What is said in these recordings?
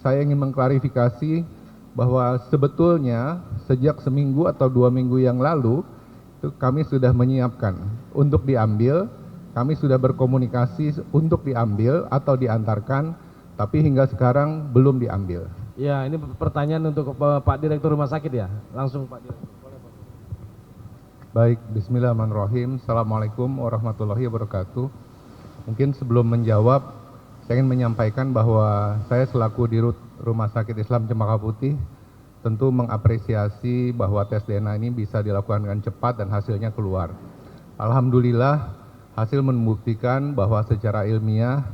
saya ingin mengklarifikasi bahwa sebetulnya sejak seminggu atau 2 minggu yang lalu itu kami sudah menyiapkan untuk diambil, kami sudah berkomunikasi untuk diambil atau diantarkan, tapi hingga sekarang belum diambil. Ya, ini pertanyaan untuk Pak Direktur Rumah Sakit ya, langsung Pak Direktur. Baik, bismillahirrahmanirrahim. Assalamualaikum warahmatullahi wabarakatuh. Mungkin sebelum menjawab, saya ingin menyampaikan bahwa saya selaku Dirut Rumah Sakit Islam Cempaka Putih tentu mengapresiasi bahwa tes DNA ini bisa dilakukan dengan cepat dan hasilnya keluar. Alhamdulillah, hasil membuktikan bahwa secara ilmiah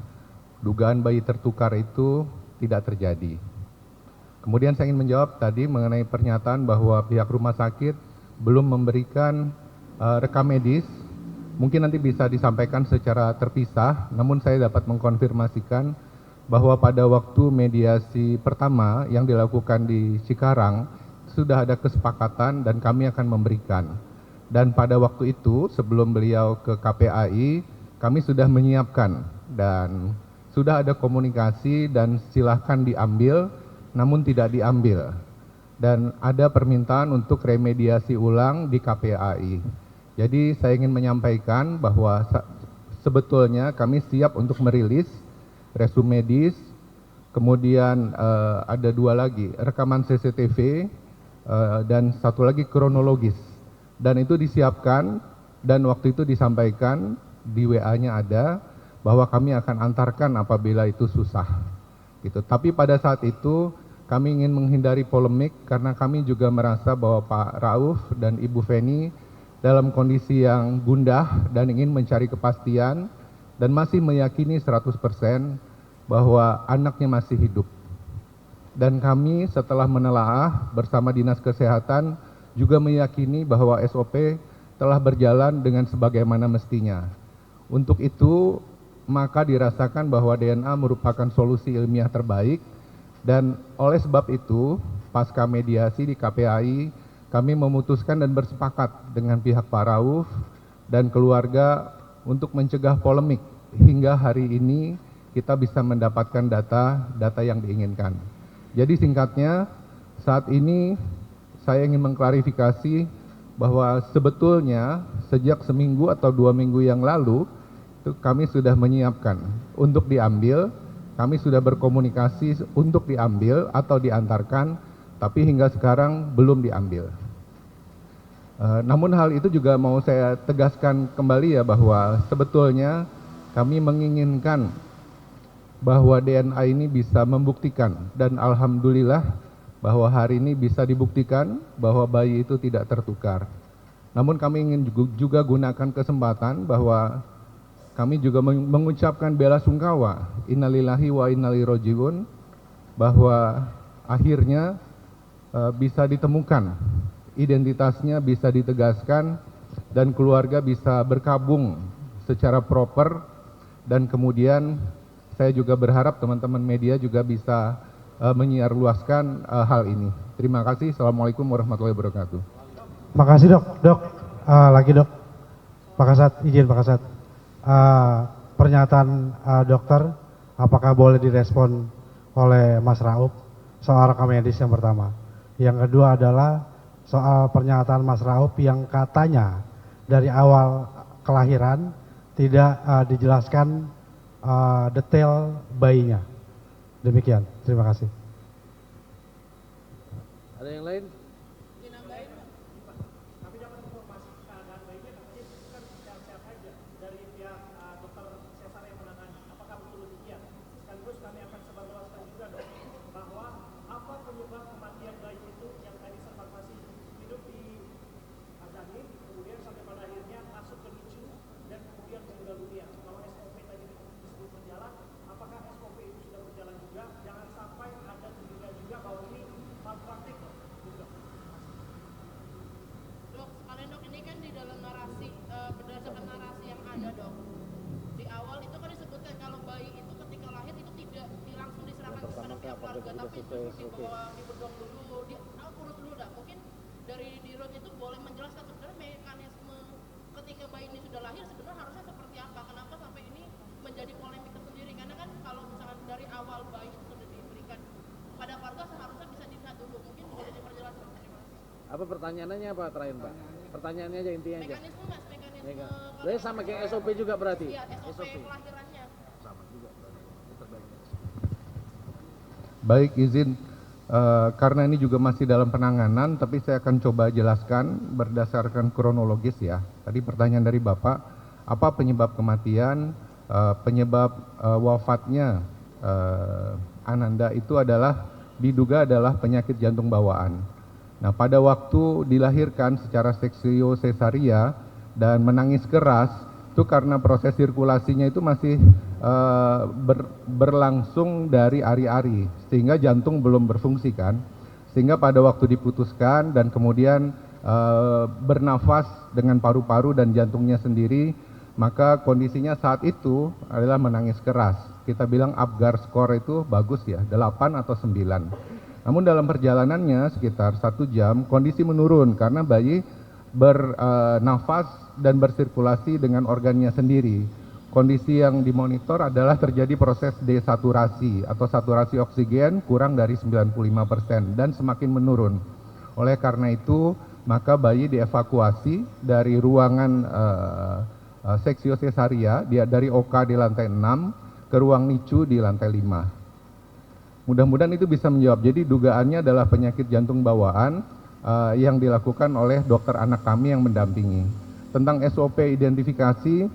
dugaan bayi tertukar itu tidak terjadi. Kemudian saya ingin menjawab tadi mengenai pernyataan bahwa pihak rumah sakit belum memberikan rekam medis. Mungkin nanti bisa disampaikan secara terpisah, namun saya dapat mengkonfirmasikan bahwa pada waktu mediasi pertama yang dilakukan di Cikarang sudah ada kesepakatan dan kami akan memberikan. Dan pada waktu itu sebelum beliau ke KPAI, kami sudah menyiapkan dan sudah ada komunikasi dan silahkan diambil, namun tidak diambil. Dan ada permintaan untuk remediasi ulang di KPAI. Jadi saya ingin menyampaikan bahwa sebetulnya kami siap untuk merilis resume medis, kemudian ada 2 lagi, rekaman CCTV, dan 1 lagi kronologis. Dan itu disiapkan dan waktu itu disampaikan di WA-nya ada bahwa kami akan antarkan apabila itu susah. Gitu. Tapi pada saat itu kami ingin menghindari polemik karena kami juga merasa bahwa Pak Rauf dan Ibu Feni dalam kondisi yang gundah dan ingin mencari kepastian dan masih meyakini 100% bahwa anaknya masih hidup. Dan kami setelah menelaah bersama Dinas Kesehatan juga meyakini bahwa SOP telah berjalan dengan sebagaimana mestinya. Untuk itu maka dirasakan bahwa DNA merupakan solusi ilmiah terbaik dan oleh sebab itu pasca mediasi di KPAI kami memutuskan dan bersepakat dengan pihak Pak Rauf dan keluarga untuk mencegah polemik hingga hari ini kita bisa mendapatkan data yang diinginkan. Jadi singkatnya, saat ini saya ingin mengklarifikasi bahwa sebetulnya sejak seminggu atau 2 minggu yang lalu itu kami sudah menyiapkan untuk diambil, kami sudah berkomunikasi untuk diambil atau diantarkan, tapi hingga sekarang belum diambil. Namun hal itu juga mau saya tegaskan kembali ya bahwa sebetulnya kami menginginkan bahwa DNA ini bisa membuktikan dan alhamdulillah bahwa hari ini bisa dibuktikan bahwa bayi itu tidak tertukar. Namun kami ingin juga gunakan kesempatan bahwa kami juga mengucapkan bela sungkawa, innalillahi wa inna ilaihi rajiun, bahwa akhirnya bisa ditemukan, identitasnya bisa ditegaskan dan keluarga bisa berkabung secara proper dan kemudian saya juga berharap teman-teman media juga bisa menyiarluaskan hal ini. Terima kasih. Assalamualaikum warahmatullahi wabarakatuh. Makasih dok. Lagi dok. Pak Kasat, izin Pak Kasat. Pernyataan dokter, apakah boleh direspon oleh Mas Rauf soal rekam medis yang pertama. Yang kedua adalah soal pernyataan Mas Rauf yang katanya dari awal kelahiran tidak dijelaskan detail bayinya. Demikian, terima kasih. Ada yang lain? Dari Dirut itu boleh menjelaskan sebenarnya mekanisme ketika bayi ini sudah lahir sebenarnya harusnya seperti apa, kenapa sampai ini menjadi polemik tersendiri, karena kan kalau misalkan dari awal bayi itu sudah diberikan Apa pertanyaannya apa terakhir Pak? Pertanyaannya aja intinya aja. Mekanisme Mas, mekanisme Ya, berarti sama kayak SOP juga berarti? iya, SOP kelahirannya. Sama juga berarti. Baik, izin karena ini juga masih dalam penanganan, tapi saya akan coba jelaskan berdasarkan kronologis ya. Tadi pertanyaan dari Bapak, apa penyebab kematian, penyebab wafatnya Ananda itu diduga adalah penyakit jantung bawaan. Nah, pada waktu dilahirkan secara seksio sesaria dan menangis keras, itu karena proses sirkulasinya itu masih berlangsung dari ari-ari, sehingga jantung belum berfungsi kan. Sehingga pada waktu diputuskan dan kemudian bernafas dengan paru-paru dan jantungnya sendiri, maka kondisinya saat itu adalah menangis keras. Kita bilang Apgar score itu bagus ya, 8 atau 9. Namun dalam perjalanannya sekitar 1 jam kondisi menurun karena bayi bernafas dan bersirkulasi dengan organnya sendiri. Kondisi yang dimonitor adalah terjadi proses desaturasi atau saturasi oksigen kurang dari 95% dan semakin menurun. Oleh karena itu, maka bayi dievakuasi dari ruangan seksio sesaria dari OK di lantai 6 ke ruang NICU di lantai 5. Mudah-mudahan itu bisa menjawab. Jadi dugaannya adalah penyakit jantung bawaan yang dilakukan oleh dokter anak kami yang mendampingi. Tentang SOP identifikasi,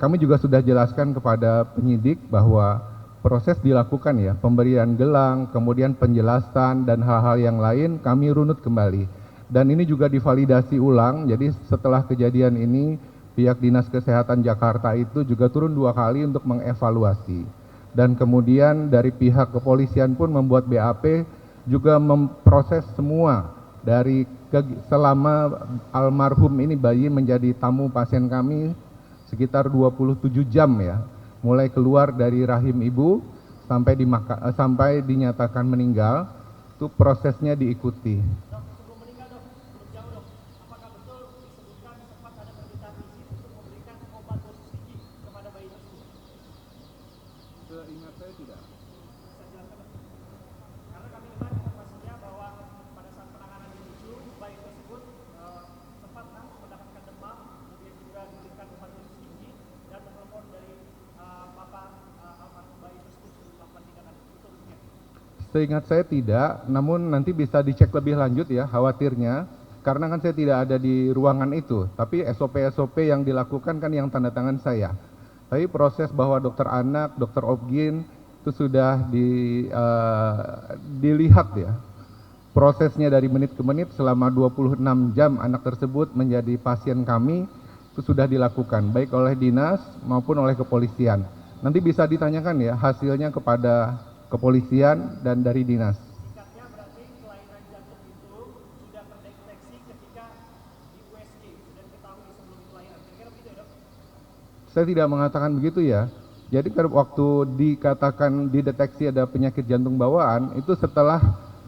kami juga sudah jelaskan kepada penyidik bahwa proses dilakukan ya, pemberian gelang, kemudian penjelasan dan hal-hal yang lain kami runut kembali. Dan ini juga divalidasi ulang, jadi setelah kejadian ini pihak Dinas Kesehatan Jakarta itu juga turun 2 kali untuk mengevaluasi. Dan kemudian dari pihak kepolisian pun membuat BAP juga memproses semua dari selama almarhum ini bayi menjadi tamu pasien kami sekitar 27 jam ya, mulai keluar dari rahim ibu sampai dinyatakan meninggal, itu prosesnya diikuti. Seingat saya tidak. Karena kami dengar informasinya bahwa pada saat penanganan di NICU, bayi tersebut sempat mendapatkan demam, kemudian juga diberikan obat dosis tinggi dan menelpon dari bapak almarhum bayi tersebut untuk melakukan tindakan itu. Seingat saya tidak, namun nanti bisa dicek lebih lanjut ya khawatirnya. Karena kan saya tidak ada di ruangan itu, tapi SOP-SOP yang dilakukan kan yang tanda tangan saya. Tapi proses bahwa dokter anak, dokter obgyn itu sudah dilihat ya. Prosesnya dari menit ke menit selama 26 jam anak tersebut menjadi pasien kami itu sudah dilakukan baik oleh dinas maupun oleh kepolisian. Nanti bisa ditanyakan ya hasilnya kepada kepolisian dan dari dinas. Singkatnya berarti kelainan jantung itu sudah terdeteksi ketika di USG, sudah diketahui sebelum kelahiran. Kira-kira begitu ya dok? Saya tidak mengatakan begitu ya. Jadi waktu dikatakan dideteksi ada penyakit jantung bawaan, itu setelah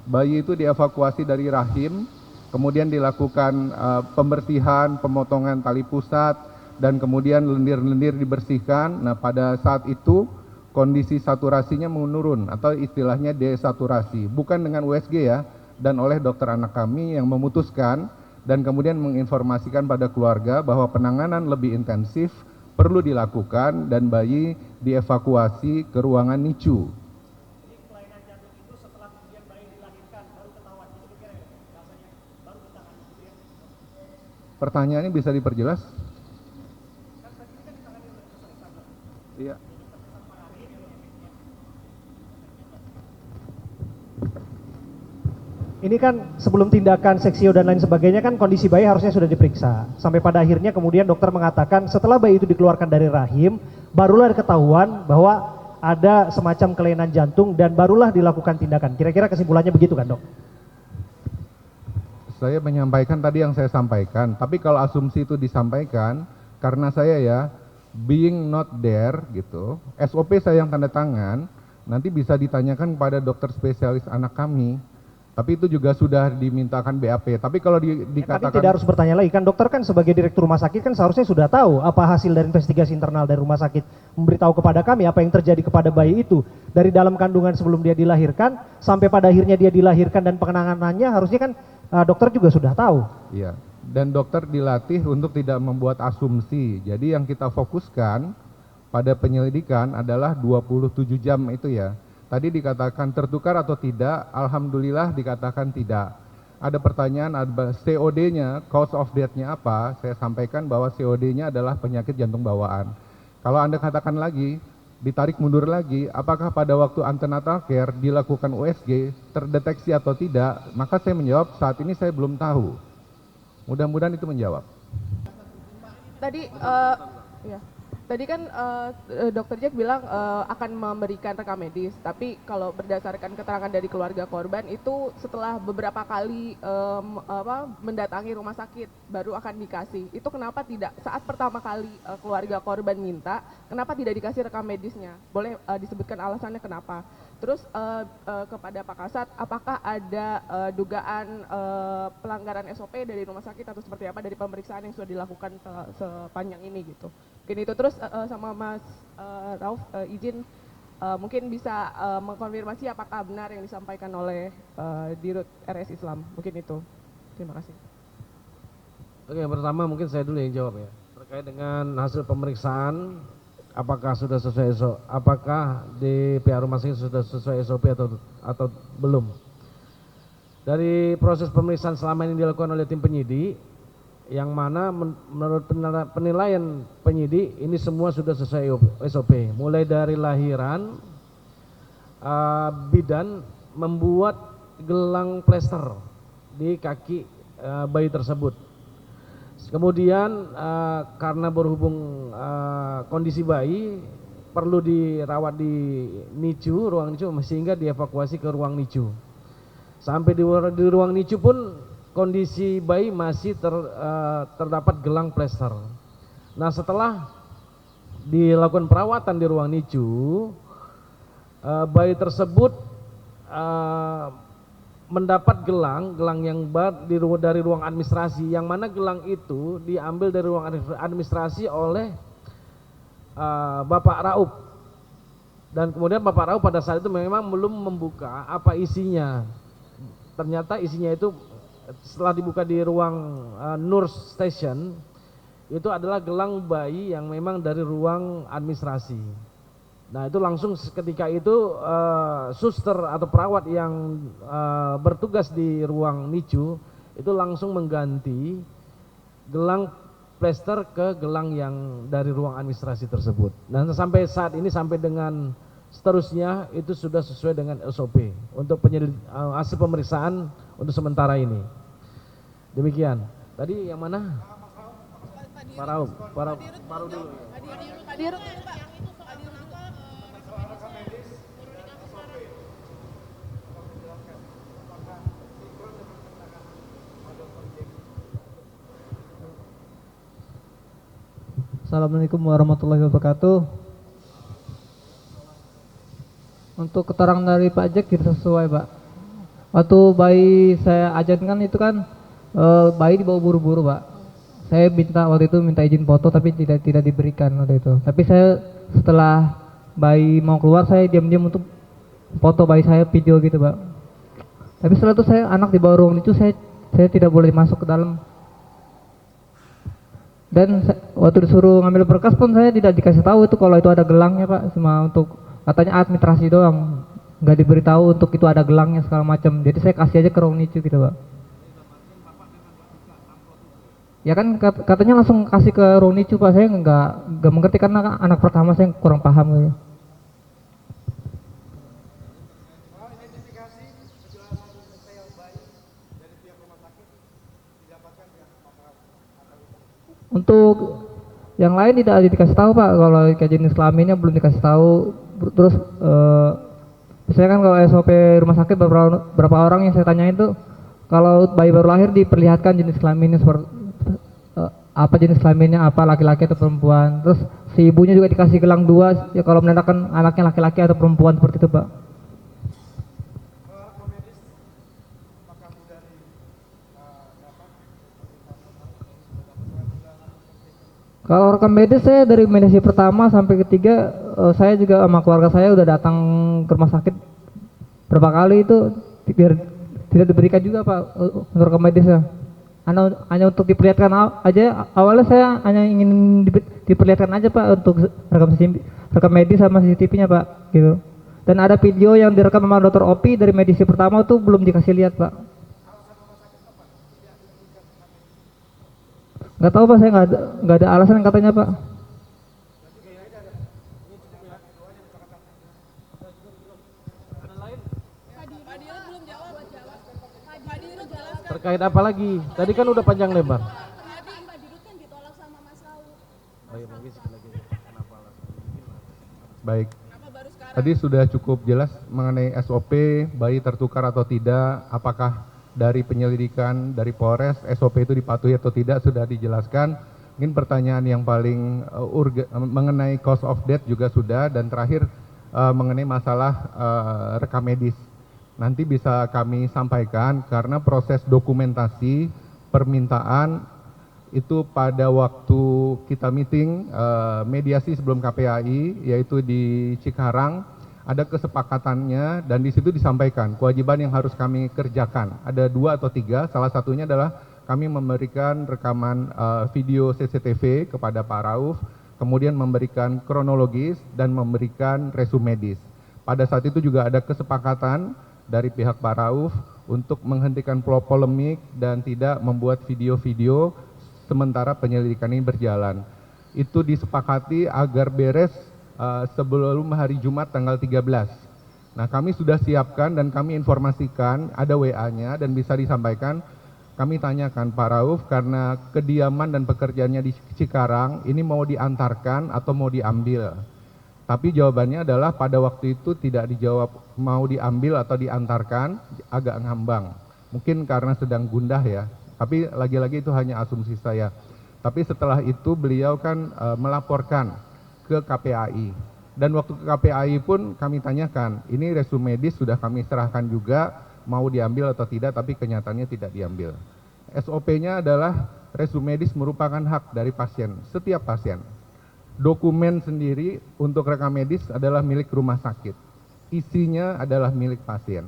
bayi itu dievakuasi dari rahim, kemudian dilakukan pembersihan, pemotongan tali pusat, dan kemudian lendir-lendir dibersihkan. Nah, pada saat itu kondisi saturasinya menurun atau istilahnya desaturasi. Bukan dengan USG ya, dan oleh dokter anak kami yang memutuskan dan kemudian menginformasikan pada keluarga bahwa penanganan lebih intensif perlu dilakukan dan bayi dievakuasi ke ruangan NICU. Jadi kelainan jantung itu setelah kemudian bayi dilahirkan baru ketahuan, itu kira-kira ya rasanya baru ditangani gitu ya. Pertanyaannya bisa diperjelas? Kan tadi ini kan ditangani oleh dokter Alexander. Iya. Ini kan sebelum tindakan seksio dan lain sebagainya kan kondisi bayi harusnya sudah diperiksa. Sampai pada akhirnya kemudian dokter mengatakan setelah bayi itu dikeluarkan dari rahim, barulah ketahuan bahwa ada semacam kelainan jantung dan barulah dilakukan tindakan. Kira-kira kesimpulannya begitu kan dok? Saya menyampaikan tadi yang saya sampaikan, tapi kalau asumsi itu disampaikan, karena saya ya, being not there gitu, SOP saya yang tanda tangan, nanti bisa ditanyakan kepada dokter spesialis anak kami. Tapi itu juga sudah dimintakan BAP. Tapi kalau dikatakan... Tapi tidak harus bertanya lagi, kan dokter kan sebagai direktur rumah sakit kan seharusnya sudah tahu apa hasil dari investigasi internal dari rumah sakit. Memberitahu kepada kami apa yang terjadi kepada bayi itu. Dari dalam kandungan sebelum dia dilahirkan, sampai pada akhirnya dia dilahirkan dan penanganannya harusnya kan dokter juga sudah tahu. Iya. Dan dokter dilatih untuk tidak membuat asumsi. Jadi yang kita fokuskan pada penyelidikan adalah 27 jam itu ya. Tadi dikatakan tertukar atau tidak, alhamdulillah dikatakan tidak. Ada pertanyaan, ada COD-nya, cause of death-nya apa? Saya sampaikan bahwa COD-nya adalah penyakit jantung bawaan. Kalau Anda katakan lagi, ditarik mundur lagi, apakah pada waktu antenatal care dilakukan USG, terdeteksi atau tidak? Maka saya menjawab, saat ini saya belum tahu. Mudah-mudahan itu menjawab. Tadi ya. Tadi kan Dokter Jack bilang akan memberikan rekam medis, tapi kalau berdasarkan keterangan dari keluarga korban itu setelah beberapa kali mendatangi rumah sakit baru akan dikasih. Itu kenapa tidak saat pertama kali keluarga korban minta, kenapa tidak dikasih rekam medisnya? Boleh disebutkan alasannya kenapa? Terus kepada Pak Kasat, apakah ada dugaan pelanggaran SOP dari rumah sakit atau seperti apa dari pemeriksaan yang sudah dilakukan sepanjang ini gitu? Mungkin itu. Terus sama Mas Rauf izin mungkin bisa mengkonfirmasi apakah benar yang disampaikan oleh Dirut RS Islam. Mungkin itu. Terima kasih. Oke, pertama mungkin saya dulu yang jawab ya. Terkait dengan hasil pemeriksaan, apakah sudah sesuai SOP, apakah di pihak rumah sakit sudah sesuai SOP atau belum. Dari proses pemeriksaan selama ini dilakukan oleh tim penyidik, yang mana menurut penilaian penyidik ini semua sudah sesuai SOP. Mulai dari lahiran, bidan membuat gelang plester di kaki bayi tersebut. Kemudian karena berhubung kondisi bayi perlu dirawat di NICU, ruang NICU, sehingga dievakuasi ke ruang NICU. Sampai di ruang NICU pun kondisi bayi masih terdapat gelang plester. Nah, setelah dilakukan perawatan di ruang NICU, bayi tersebut mendapat gelang yang dari ruang administrasi, yang mana gelang itu diambil dari ruang administrasi oleh Bapak Raup. Dan kemudian Bapak Raup pada saat itu memang belum membuka apa isinya. Ternyata isinya itu setelah dibuka di ruang nurse station, itu adalah gelang bayi yang memang dari ruang administrasi. Nah, itu langsung ketika itu suster atau perawat yang bertugas di ruang NICU itu langsung mengganti gelang plester ke gelang yang dari ruang administrasi tersebut. Dan sampai saat ini, sampai dengan seterusnya itu sudah sesuai dengan SOP untuk hasil pemeriksaan untuk sementara ini. Demikian. Tadi yang mana? Pak Rauf dulu. Pak Dirut. Assalamualaikum warahmatullahi wabarakatuh. Untuk keterangan dari Pak Jack tidak sesuai, Pak. Waktu bayi saya ajankan itu kan bayi dibawa buru-buru, Pak. Saya waktu itu minta izin foto tapi tidak diberikan waktu itu. Tapi saya setelah bayi mau keluar, saya diam-diam untuk foto bayi saya, video gitu, Pak. Tapi setelah itu saya anak di bawah ruang itu saya tidak boleh masuk ke dalam. Dan waktu disuruh ngambil berkas pun saya tidak dikasih tahu itu kalau itu ada gelangnya, Pak. Cuma untuk katanya administrasi doang, nggak diberitahu untuk itu ada gelangnya segala macam. Jadi saya kasih aja ke ruang NICU gitu, Pak. Ya kan katanya langsung kasih ke ruang NICU, Pak. Saya nggak mengerti karena anak pertama saya kurang paham gitu. Untuk yang lain tidak dikasih tahu, Pak. Kalau kayak jenis kelaminnya belum dikasih tahu. Terus misalnya kan kalau SOP rumah sakit berapa orang yang saya tanya itu, kalau bayi baru lahir diperlihatkan jenis kelaminnya seperti apa, jenis kelaminnya apa, laki-laki atau perempuan. Terus si ibunya juga dikasih gelang 2 ya kalau menandakan anaknya laki-laki atau perempuan seperti itu, Pak. Kalau rekam medis saya dari medis pertama sampai ketiga, saya juga sama keluarga saya udah datang ke rumah sakit berapa kali itu, biar tidak diberikan juga Pak untuk rekam medisnya. Hanya untuk diperlihatkan aja. Awalnya saya hanya ingin diperlihatkan aja Pak untuk rekam medis sama CCTV-nya Pak gitu. Dan ada video yang direkam sama Dr. Opi dari medisi pertama tuh belum dikasih lihat Pak. Nggak tahu Pak, saya nggak ada alasan katanya Pak. Terkait apa lagi? Tadi kan udah panjang lebar. Tadi Mbak Dirut kan ditolak sama Mas Rauf. Oh iya, mungkin sekali lagi. Kenapa alasan? Baik. Kenapa baru sekarang? Tadi sudah cukup jelas mengenai SOP, bayi tertukar atau tidak, apakah dari penyelidikan dari Polres SOP itu dipatuhi atau tidak sudah dijelaskan. Mungkin pertanyaan yang paling mengenai cause of death juga sudah, dan terakhir mengenai masalah rekam medis. Nanti bisa kami sampaikan karena proses dokumentasi permintaan itu pada waktu kita meeting mediasi sebelum KPAI yaitu di Cikarang, ada kesepakatannya dan di situ disampaikan kewajiban yang harus kami kerjakan. Ada 2 atau 3, salah satunya adalah kami memberikan rekaman video CCTV kepada Pak Rauf, kemudian memberikan kronologis dan memberikan resume medis. Pada saat itu juga ada kesepakatan dari pihak Pak Rauf untuk menghentikan polemik dan tidak membuat video-video sementara penyelidikan ini berjalan. Itu disepakati agar beres sebelum hari Jumat tanggal 13. Nah, kami sudah siapkan dan kami informasikan, ada WA-nya dan bisa disampaikan. Kami tanyakan Pak Rauf karena kediaman dan pekerjaannya di Cikarang ini mau diantarkan atau mau diambil. Tapi jawabannya adalah pada waktu itu tidak dijawab mau diambil atau diantarkan, agak ngambang. Mungkin karena sedang gundah ya, tapi lagi-lagi itu hanya asumsi saya. Tapi setelah itu beliau kan melaporkan ke KPAI. Dan waktu ke KPAI pun kami tanyakan, ini resume medis sudah kami serahkan juga, mau diambil atau tidak, tapi kenyataannya tidak diambil. SOP-nya adalah resume medis merupakan hak dari pasien, setiap pasien. Dokumen sendiri untuk rekam medis adalah milik rumah sakit. Isinya adalah milik pasien.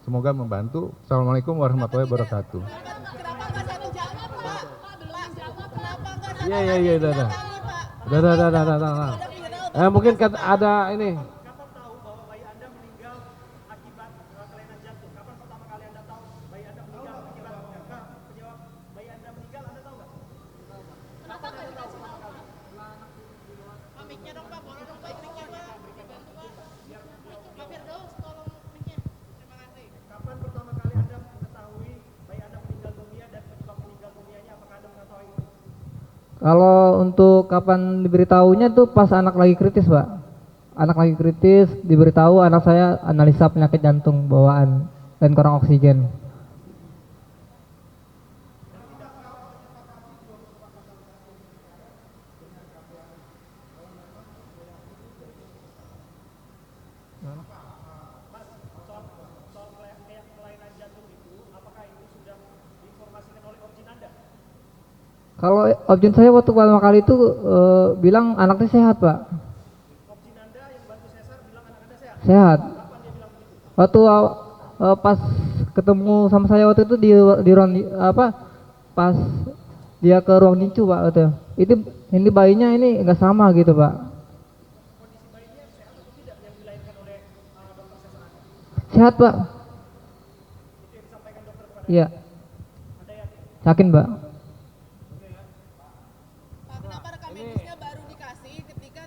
Semoga membantu. Assalamualaikum warahmatullahi wabarakatuh. Kenapa nggak satu jawab, Pak? Belum jawab. Kenapa nggak satu Iya, jawab? udah. Pak. Udah. Mungkin ada ini. Kapan tahu bahwa bayi Anda meninggal akibat kelainan jantung? Kapan pertama kali Anda tahu bayi Anda meninggal akibat penyebab bayi Anda meninggal? Anda tahu nggak? Kenapa nggak dikasih tahu, Pak? Pak, mic-nya dong, Pak. Boleh dong, Pak, mic-nya, Pak. Dibantu, Pak. Pak Firdaus, tolong mic-nya. Terima kasih. Kapan pertama kali Anda mengetahui bayi Anda meninggal dunia dan penyebab meninggal dunianya? Apakah Anda mengetahui itu? Kalau untuk kapan diberitahunya tuh pas anak lagi kritis Pak. Anak lagi kritis diberitahu anak saya analisa penyakit jantung bawaan dan kurang oksigen. Soal kelainan jantung itu, apakah itu sudah diinformasikan oleh origin Anda? Kalau objin saya waktu pertama kali itu bilang anaknya sehat Pak. Origin Anda yang bantu sesar bilang anak Anda sehat. Sehat. Kapan dia bilang begitu? Waktu pas ketemu sama saya waktu itu di ruang pas dia ke ruang nicu Pak waktu itu ini bayinya ini enggak sama gitu Pak. Kondisi bayinya sehat atau tidak yang dilahirkan oleh dokter sesar Anda? Sehat Pak. Itu yang disampaikan dokter kepada Iya. Anda yakin? Yakin Pak. Pak, kenapa rekam medisnya baru dikasih ketika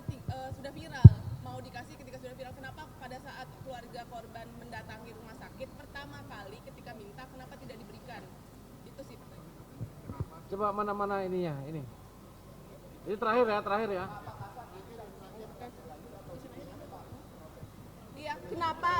sudah viral? Mau dikasih ketika sudah viral. Kenapa pada saat keluarga korban mendatangi rumah sakit pertama kali ketika minta, kenapa tidak diberikan? Itu sih pertanyaan. Coba mana ininya, ini. Ini terakhir ya. Iya, kenapa